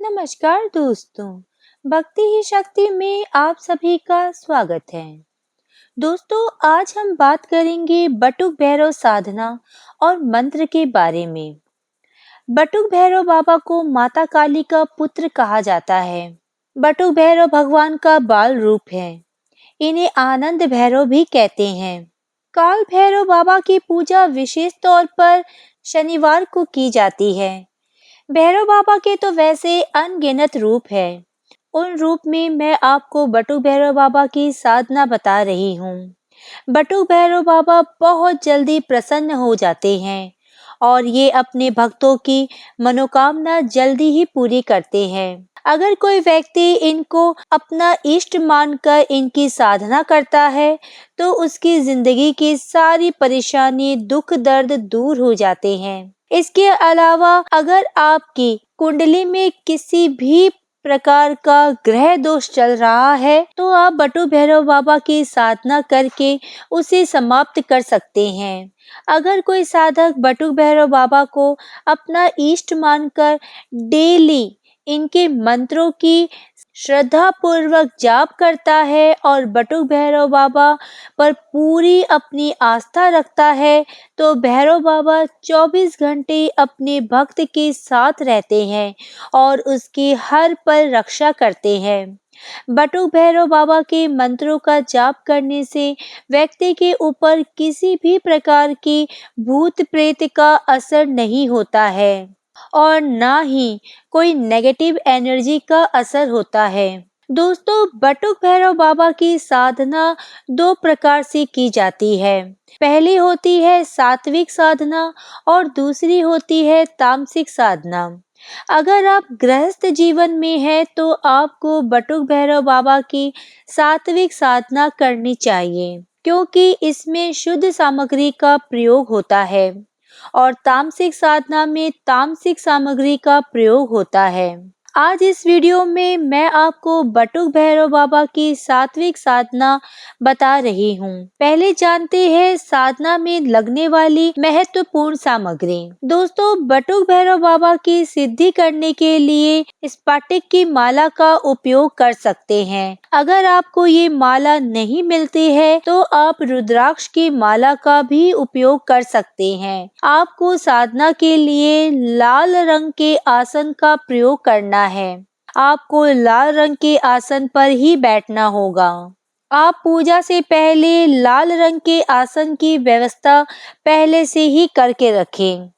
नमस्कार दोस्तों, भक्ति ही शक्ति में आप सभी का स्वागत है। दोस्तों, आज हम बात करेंगे बटुक भैरव साधना और मंत्र के बारे में। बटुक भैरव बाबा को माता काली का पुत्र कहा जाता है। बटुक भैरव भगवान का बाल रूप है। इन्हें आनंद भैरव भी कहते हैं। काल भैरव बाबा की पूजा विशेष तौर पर शनिवार को की जाती है। भैरव बाबा के तो वैसे अनगिनत रूप है। उन रूप में मैं आपको बटुक भैरव बाबा की साधना बता रही हूँ। बटुक भैरव बाबा बहुत जल्दी प्रसन्न हो जाते हैं और ये अपने भक्तों की मनोकामना जल्दी ही पूरी करते हैं। अगर कोई व्यक्ति इनको अपना इष्ट मानकर इनकी साधना करता है तो उसकी जिंदगी की सारी परेशानी, दुख, दर्द दूर हो जाते हैं। इसके अलावा अगर आपकी कुंडली में किसी भी प्रकार का ग्रह दोष चल रहा है तो आप बटुक भैरव बाबा की साधना करके उसे समाप्त कर सकते हैं। अगर कोई साधक बटुक भैरव बाबा को अपना इष्ट मानकर डेली इनके मंत्रों की श्रद्धा पूर्वक जाप करता है और बटुक भैरव बाबा पर पूरी अपनी आस्था रखता है तो भैरव बाबा 24 घंटे अपने भक्त के साथ रहते हैं और उसकी हर पल रक्षा करते हैं। बटुक भैरव बाबा के मंत्रों का जाप करने से व्यक्ति के ऊपर किसी भी प्रकार की भूत प्रेत का असर नहीं होता है और ना ही कोई नेगेटिव एनर्जी का असर होता है। दोस्तों, बटुक भैरव बाबा की साधना दो प्रकार से की जाती है। पहली होती है सात्विक साधना और दूसरी होती है तामसिक साधना। अगर आप गृहस्थ जीवन में हैं तो आपको बटुक भैरव बाबा की सात्विक साधना करनी चाहिए क्योंकि इसमें शुद्ध सामग्री का प्रयोग होता है और तामसिक साधना में तामसिक सामग्री का प्रयोग होता है। आज इस वीडियो में मैं आपको बटुक भैरव बाबा की सात्विक साधना बता रही हूँ। पहले जानते हैं साधना में लगने वाली महत्वपूर्ण सामग्री। दोस्तों, बटुक भैरव बाबा की सिद्धि करने के लिए स्फटिक की माला का उपयोग कर सकते हैं। अगर आपको ये माला नहीं मिलती है तो आप रुद्राक्ष की माला का भी उपयोग कर सकते हैं। आपको साधना के लिए लाल रंग के आसन का प्रयोग करना है। आपको लाल रंग के आसन पर ही बैठना होगा। आप पूजा से पहले लाल रंग के आसन की व्यवस्था पहले से ही करके रखें।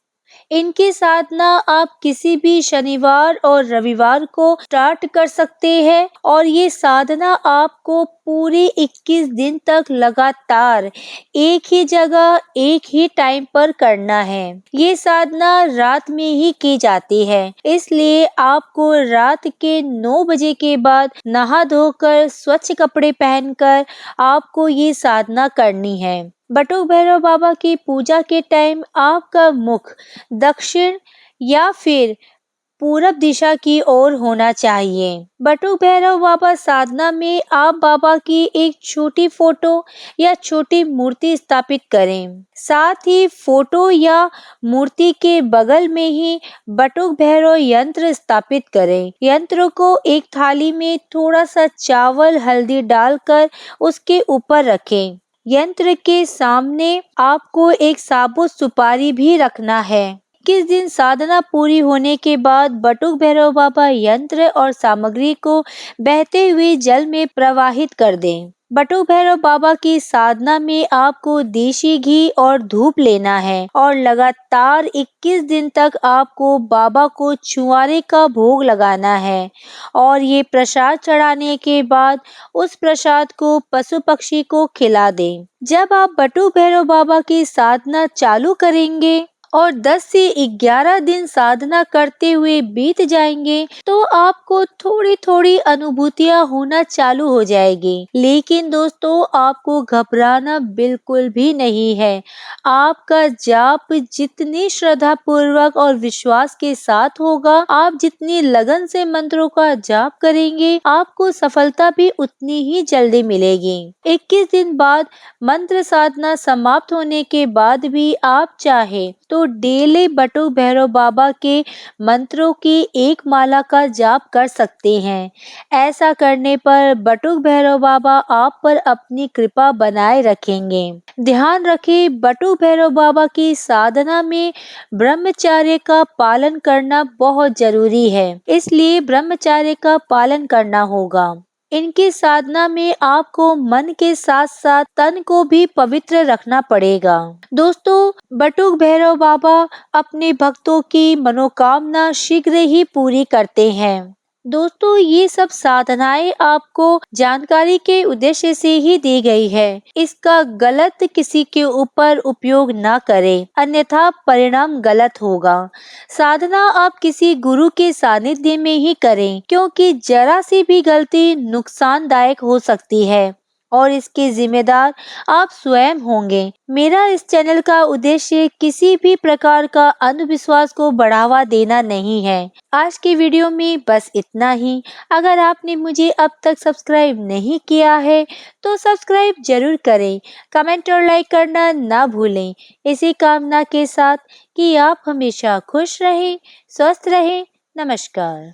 इनकी साधना आप किसी भी शनिवार और रविवार को स्टार्ट कर सकते हैं और ये साधना आपको पूरे 21 दिन तक लगातार एक ही जगह एक ही टाइम पर करना है। ये साधना रात में ही की जाती है, इसलिए आपको रात के 9 बजे के बाद नहा धोकर स्वच्छ कपड़े पहनकर आपको ये साधना करनी है। बटुक भैरव बाबा की पूजा के टाइम आपका मुख दक्षिण या फिर पूरब दिशा की ओर होना चाहिए। बटुक भैरव बाबा साधना में आप बाबा की एक छोटी फोटो या छोटी मूर्ति स्थापित करें। साथ ही फोटो या मूर्ति के बगल में ही बटुक भैरव यंत्र स्थापित करें। यंत्र को एक थाली में थोड़ा सा चावल, हल्दी डालकर उसके ऊपर रखें। यंत्र के सामने आपको एक साबुत सुपारी भी रखना है। 21 दिन साधना पूरी होने के बाद बटुक भैरव बाबा यंत्र और सामग्री को बहते हुए जल में प्रवाहित कर दें। बटुक भैरव बाबा की साधना में आपको देशी घी और धूप लेना है और लगातार 21 दिन तक आपको बाबा को छुआरे का भोग लगाना है और ये प्रसाद चढ़ाने के बाद उस प्रसाद को पशु पक्षी को खिला दें। जब आप बटुक भैरव बाबा की साधना चालू करेंगे और 10 से 11 दिन साधना करते हुए बीत जाएंगे तो आपको थोड़ी थोड़ी अनुभूतियां होना चालू हो जाएगी। लेकिन दोस्तों, आपको घबराना बिल्कुल भी नहीं है। आपका जाप जितनी श्रद्धा पूर्वक और विश्वास के साथ होगा, आप जितनी लगन से मंत्रों का जाप करेंगे, आपको सफलता भी उतनी ही जल्दी मिलेगी। 21 दिन बाद मंत्र साधना समाप्त होने के बाद भी आप चाहे तो डेली बटुक भैरव बाबा के मंत्रों की एक माला का जाप कर सकते हैं। ऐसा करने पर बटुक भैरव बाबा आप पर अपनी कृपा बनाए रखेंगे। ध्यान रखें, बटुक भैरव बाबा की साधना में ब्रह्मचर्य का पालन करना बहुत जरूरी है, इसलिए ब्रह्मचर्य का पालन करना होगा। इनकी साधना में आपको मन के साथ साथ तन को भी पवित्र रखना पड़ेगा। दोस्तों, बटुक भैरव बाबा अपने भक्तों की मनोकामना शीघ्र ही पूरी करते हैं। दोस्तों, ये सब साधनाएं आपको जानकारी के उद्देश्य से ही दी गई है। इसका गलत किसी के ऊपर उपयोग ना करें, अन्यथा परिणाम गलत होगा। साधना आप किसी गुरु के सानिध्य में ही करें, क्योंकि जरा सी भी गलती नुकसानदायक हो सकती है और इसके जिम्मेदार आप स्वयं होंगे। मेरा इस चैनल का उद्देश्य किसी भी प्रकार का अंधविश्वास को बढ़ावा देना नहीं है। आज के वीडियो में बस इतना ही। अगर आपने मुझे अब तक सब्सक्राइब नहीं किया है तो सब्सक्राइब जरूर करें, कमेंट और लाइक करना ना भूलें। इसी कामना के साथ कि आप हमेशा खुश रहें, स्वस्थ रहें। नमस्कार।